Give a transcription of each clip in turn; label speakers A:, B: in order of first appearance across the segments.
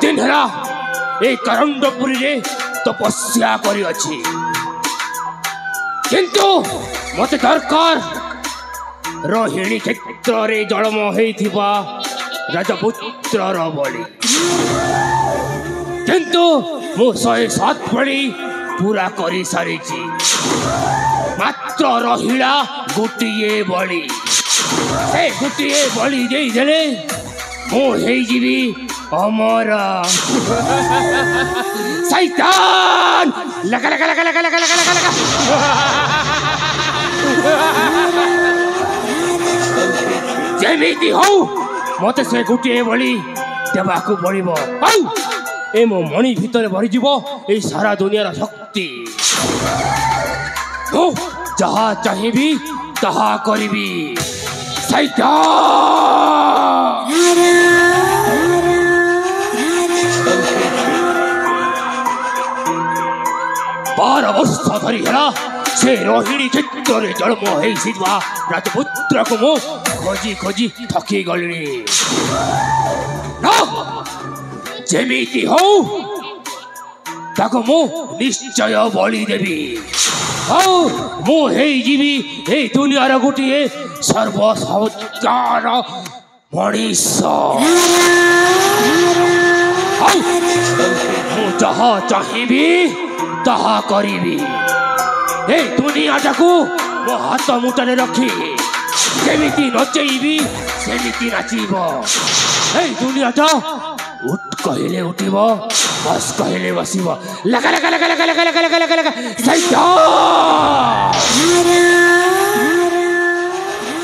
A: दिन है ए करंडपुरी रे तपस्या करी अछि किंतु मते दरकार रोहिणी क्षेत्र रे जन्म हेइथिबा राजपुत्र रो बलि किंतु मो 107 बलि पूरा करी सारी मात्र रहिला गोटिए बलि से गोटिए बलि देई देले मो हेई जीवी अमर शैतान लगा लगा लगा लगा लगा लगा लगा जेमिति हो मते से गोटिए बलि देबाकू पड़िबो औ ए मो मणि भितर भरी जीवो ए सारा दुनिया शक्ति हो जहा चाहिबी तहा करिबी शैतान 12 वर्ष धरी है से रोहिणी क्षेत्र में जन्म होइसिवा राजपुत्र को मो खोजी खोजी थकी गली जेमिति हो ताको मो निश्चय बलि देवी मो हेई जीवी हे दुनियार गोटे सर्वसत्कार मनीष मु जहा चाहिबी तहा करिबी हे दुनिया टाकू मो हाथ मुठरे रखी जेमिति नचेबी सेमिति नाचिब हे दुनिया टा उठ कहले उठिब बस कहले बसिब लगा लगा लगा लगा लगा लगा लगा लगा लगा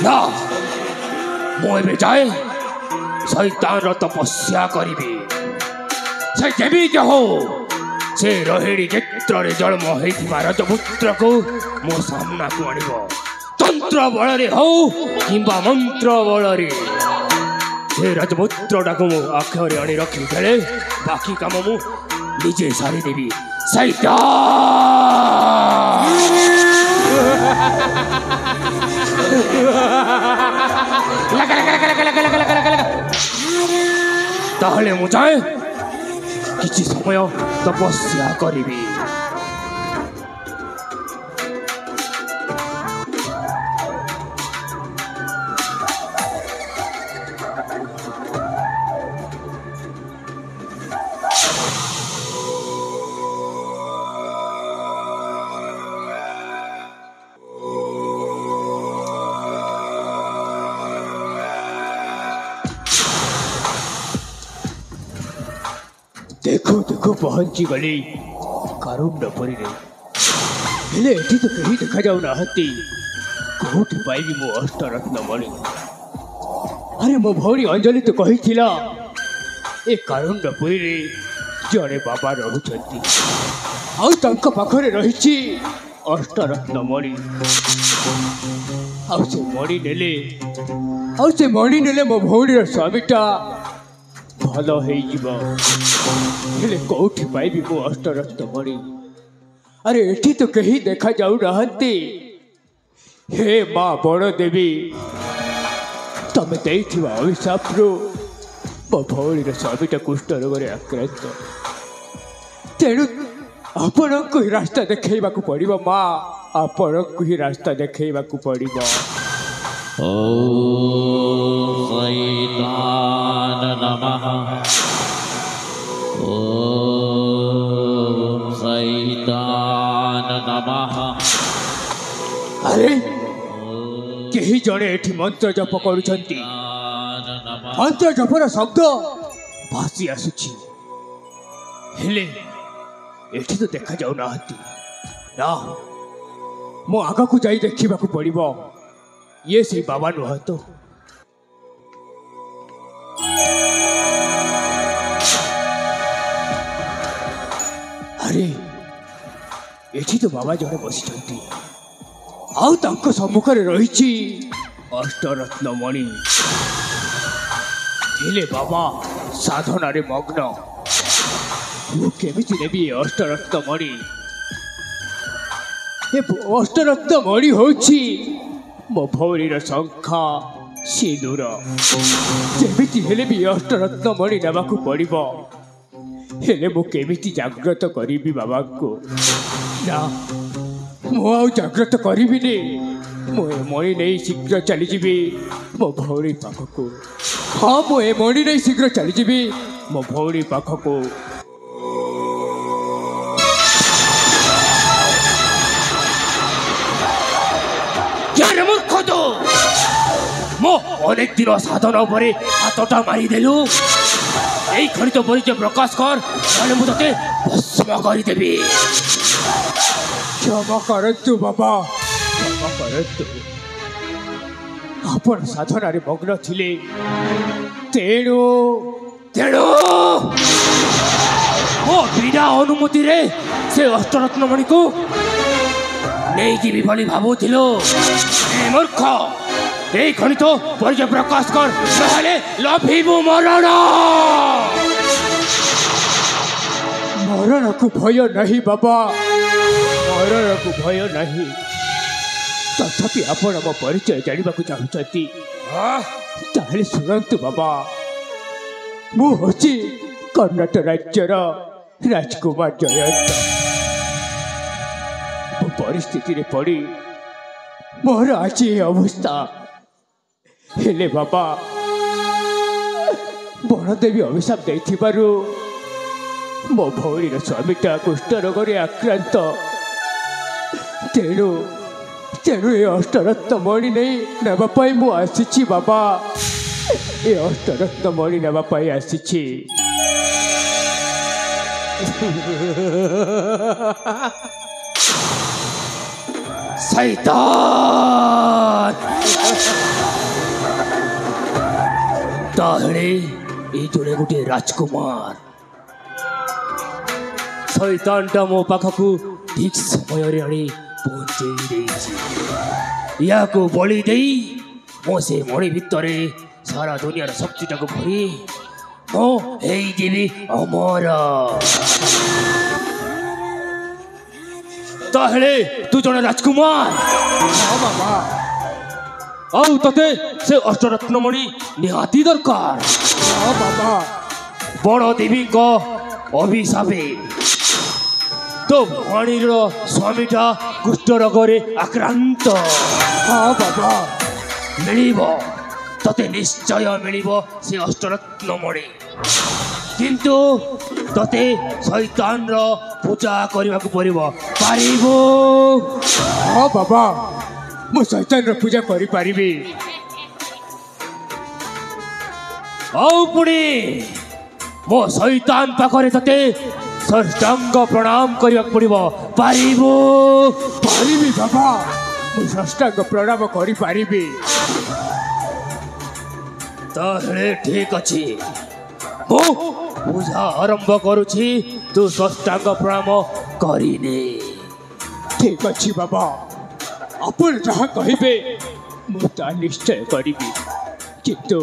A: ना मो एबे जाए शैतान तपस्या करिबी से जेमिति हो से रोहिणी क्षेत्र रे जन्म होइथिबा राजपुत्र को मो सामना को आनिब तंत्र बल रे हो किंबा मंत्र बल रे से राजपुत्र डाको मो आखरे आनी रखी देले बाकी काम मु निजे सारी देवी शैतान लगा लगा लगा लगा लगा लगा लगा लगा ताहले मु जाए किछि समय तपस्या करिबी देखो देखो पहुंची गली करंडपुरी रे हेले एठी तो कहीं देखा जाऊ ना हती कोठी पाइबी मो अष्टरत्न मणि अरे मो भौरी अंजलि तो कही थिला ए करंडपुरी रे जड़े बाबा रहुछंती आउ तंक पाखरे रहिछि अष्टरत्न मणि आउ से मणि नेले मो भौरी रो स्वामीटा भलो हेई जीव हेले कोठी पाइबी मो अष्टरत्न मणि अरे एठी तो कहीं देखा जाऊ रहती हे माँ बड़ देवी तमे देइथिबा अभिशाप रो मो भौरी स्वामीटा कुष्ठ रोग आक्रांत तेणु आपण को ही रास्ता देखा पड़ो माँ आपण को ही रास्ता देखा पड़ो। जड़े एठी मंत्र जप करुछंती मंत्र जपर शब्द भासी आसुछि हेले एठी तो देखा जाऊ नाहंती ना मो आगा को जाई देखिबा को पड़िबो ये से बाबा नुह तो अरे एठी तो बाबा जड़े बसिछंती आउ तांको सम्मुखरे रहिछि अष्टरत्न मणि हेले बाबा साधनारे मग्न मु केमिति नेबी अष्टरत्न मणि ए अष्टरत्न मणि होछि मो भौरीर शंखा सिंदूर जेमिति हेले भी अष्टरत्न मणि नेबाकू पड़िबो हेले मु केमिति जाग्रत करिबी बाबा को ना मु आउ जाग्रत करिबिनी मु ए मणि नहीं शीघ्र चली जीवी मो भौरी पाखको हाँ मु ए मणि नहीं शीघ्र चली जीवी मो भौरी पाखको यार मूर्ख तो मो अनेक दिन साधन उपरे हातटा मारी देलु এই খরিত পরিচয় প্রকাশ কর তাহলে মু তোকে ভস্ম করে দেবি क्षमा करतु बाबा क्षमा करतु आपण साधनारे मग्न थिले तेणु तेणु ओ बिना अनुमति रे से अष्टरत्न मणि को नहीं जीवी बोली भाबुथिलो ए मूर्ख এই খনিত পরিচয় প্রকাশ কর তাহলে লভিবু মরণ মরণ को भय नहीं बाबा मरण को भय नहीं तथापि आपण मो परिचय जानिबा को चाहुचती ताहले सुनंतु बाबा मु होची कर्नाटक राज्यर राजकुमार जयंत परिस्थिति रे पड़ी मोर आज अवस्था हेले बाबा बड़देवी अभिशाप देथिबारु मो भौरीर स्वामीटा कुष्ठ रोगरे आक्रांत तेणु तेणु ए अष्टरत्न मणि नहीं नेबापाई मु आसीछि बाबा ए अष्टरत्न मणि नेबापाई आसीछि शैतान ताहले ए जोड़े गोटे राजकुमार शैतानटा मो पाखकू ठीक समय आनी पहुँचे या को बलि दे मो से मणि भितर सारा दुनिया शक्तिटा को भरी मो जीवी अमर ताहले तू जड़े राजकुमार हाँ बाबा आउ तते से अष्टरत्न मणि निहाती दरकार हाँ बाबा बड़ देवी को अभिशापे तो भणीर स्वामीटा कुष्ठ रोगरे आक्रांत हाँ बाबा मिलिबो तते निश्चय मिलिबो से अष्टरत्न मणि किंतु तते शैतान रो पूजा करबा को पड़िबो पारिबो हाँ बाबा मु शैतान रो पूजा करि पारिबी औ पुणी मो शैतान पाखरे तते षष्टांग प्रणाम करबा को पड़िबो पारिबो पारिबी बाबा मु षष्टांग प्रणाम करि पारिबी ताहले ठीक अछि मु पूजा आरंभ करुछि तू षष्टांग प्रणाम करिने ठीक अछि बाबा आपण जहाँ कहिबे मु ता निश्चय करिबी किंतु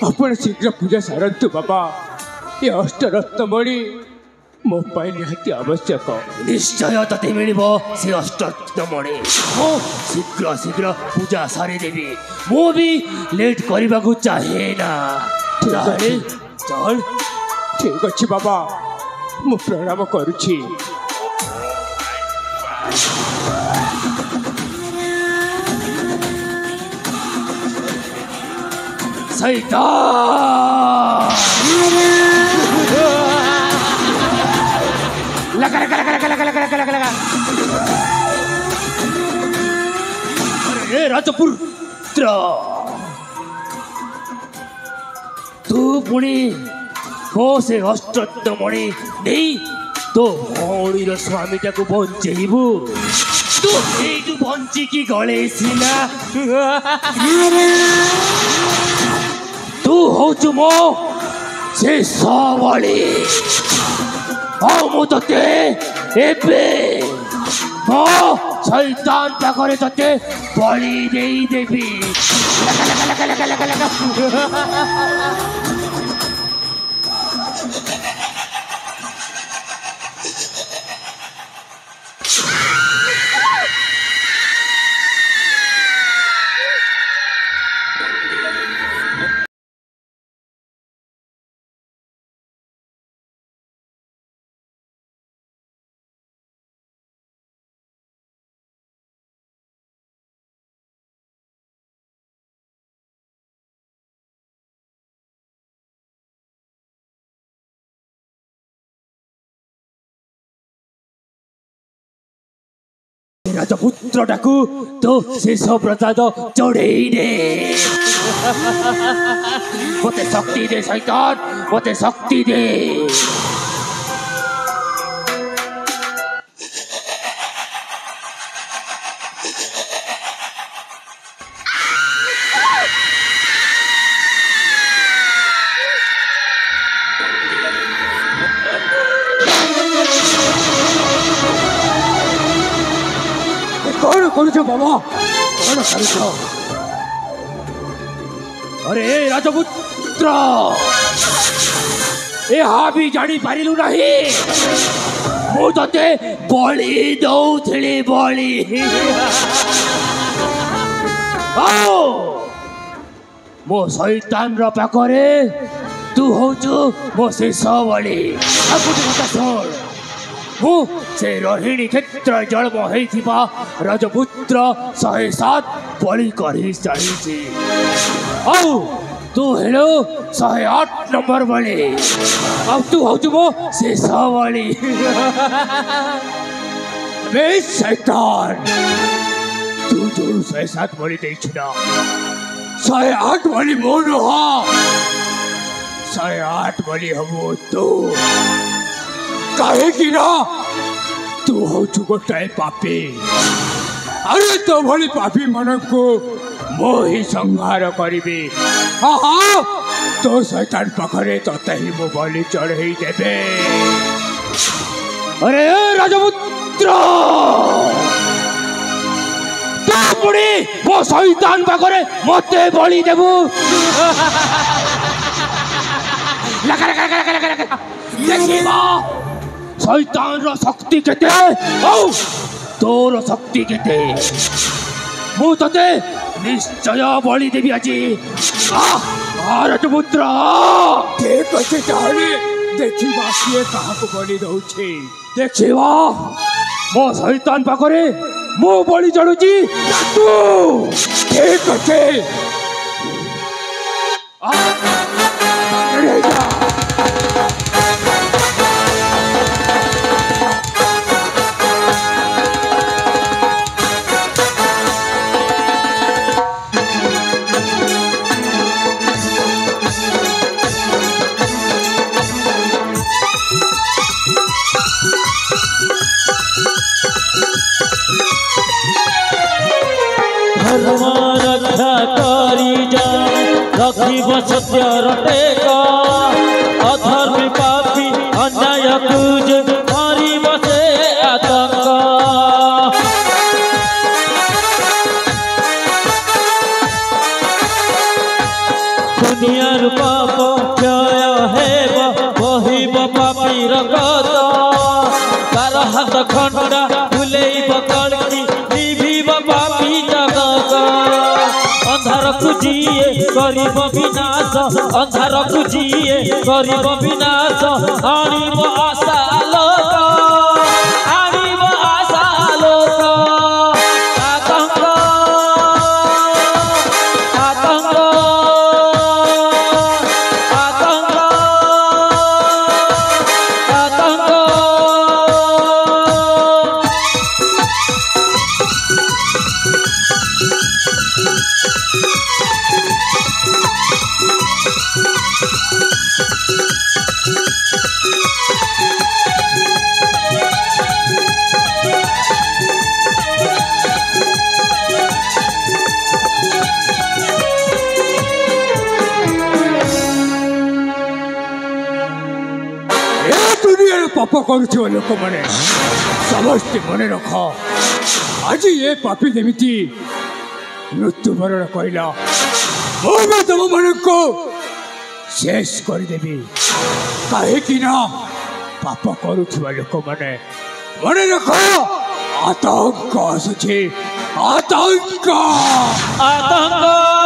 A: आपण शीघ्र पूजा सारंतु बाबा ये अष्टरत्न मणि मो पाई निहाती आवश्यक निश्चय तते मिलिबो से अष्टरत्न मणि मो शीघ्र शीघ्र पूजा सारी देबी मो भी लेट करबा को चाहे ना चल ठीक अछि बाबा मु प्रणाम करुछि शैतान लगा लगा लगा लगा लगा लगा लगा लगा अरे राजपुर ରାଜପୁତ୍ର ତୁ ପୁଣି ମୋ ସେ ଅଷ୍ଟମଣି ନେଇ ତୋ ଭଉଣୀର ସ୍ୱାମୀଟାକୁ ବଞ୍ଚେଇବୁ ତୁ ଏଇଠୁ ବଞ୍ଚିକି ଗଳେଇସିନା ତୁ ହଉଛୁ ମୋ ଶେଷ ବଳି ହଉ ମୁଁ ତତେ ଏବେ ମୋ ଶୈତାନ ପାଖରେ ତତେ ବଳି ଦେଇଦେବି ରାଜପୁତ୍ରଟାକୁ ତୋ ଶେଷ ପ୍ରସାଦ ଚଢ଼େଇ ଦେ ମତେ ଶକ୍ତି ଦେ ଶୈତାନ ମତେ ଶକ୍ତି ଦେ कौन करुछ बाबा कौन करुछ अरे राजपुत्र ए हाबी जानी पारिलु नहीं मु तते बलि दउथली बलि आओ मो शैतान र पाखरे तू होचु मो शेष बलि आगुटी କଥା ଶୁଣ ମୁଁ ସେ ରୋହିଣୀ କ୍ଷେତ୍ର ଜନ୍ମ ହେଇଥିବା ରାଜପୁତ୍ର 107 ବଳି କରି ଚାଲିଛି ଆଉ ତୁ ହେଲୁ 108 ନମ୍ବର ବଳି ଆଉ ତୁ ହଉଛୁ ମୋ ଶେଷ ବଳି ବେ ଶୈତାନ ତୁ ଯୋଉ 107 ବଳି ଦେଇଛୁ ନା 108 ବଳି ମୋ ନୁହଁ 108 ବଳି ହବ ତୁ कहे ना तू हूँ गोटाए पापी अरे तो भली पापी मन को मो ही संहार करी हाँ तो शैतान पाखरे तते ही मो बलि चढ़ई देबे अरे राजपुत्र तू पुणी मो शैतान पाखरे मते बलि देबू लगा लगा लगा लगा लगा देखिबा शैतान रो शक्ति केते औ तोर शक्ति केते मु तते निश्चय बलि देबी आजी राजपुत्र ठीक अछि ताली देखिबा किए काहाको बलि दउछि देखिबा मो शैतान पाखरे मो बलि चढ़ुछि तू ठीक अछि रे जा
B: रक्षा करी जा रखिब सत्य रटेका अधर्मी पापी अन्याय कुज मारी बसे आतंक दुनियार पाप क्षय हेब बहिब पापी रगत तार हाथ खंडा भुलेब कड़की निभिब पापी जगत अंधार खुजिए गरीब विनाश अंधार खुजिए गरीब विनाश आनिब आशा लोक आनिब आशा लोक आतंक आतंक आतंक आतंक
A: पाप करुवा लोक मैंने समस्ते मन रख आज ये पापी जमीती मृत्युवरण कहला तुम मन को शेष करदेवी कहीं पाप करुवा लोक मैंने मन रख आतंक आसुचे आतंक
B: आतंक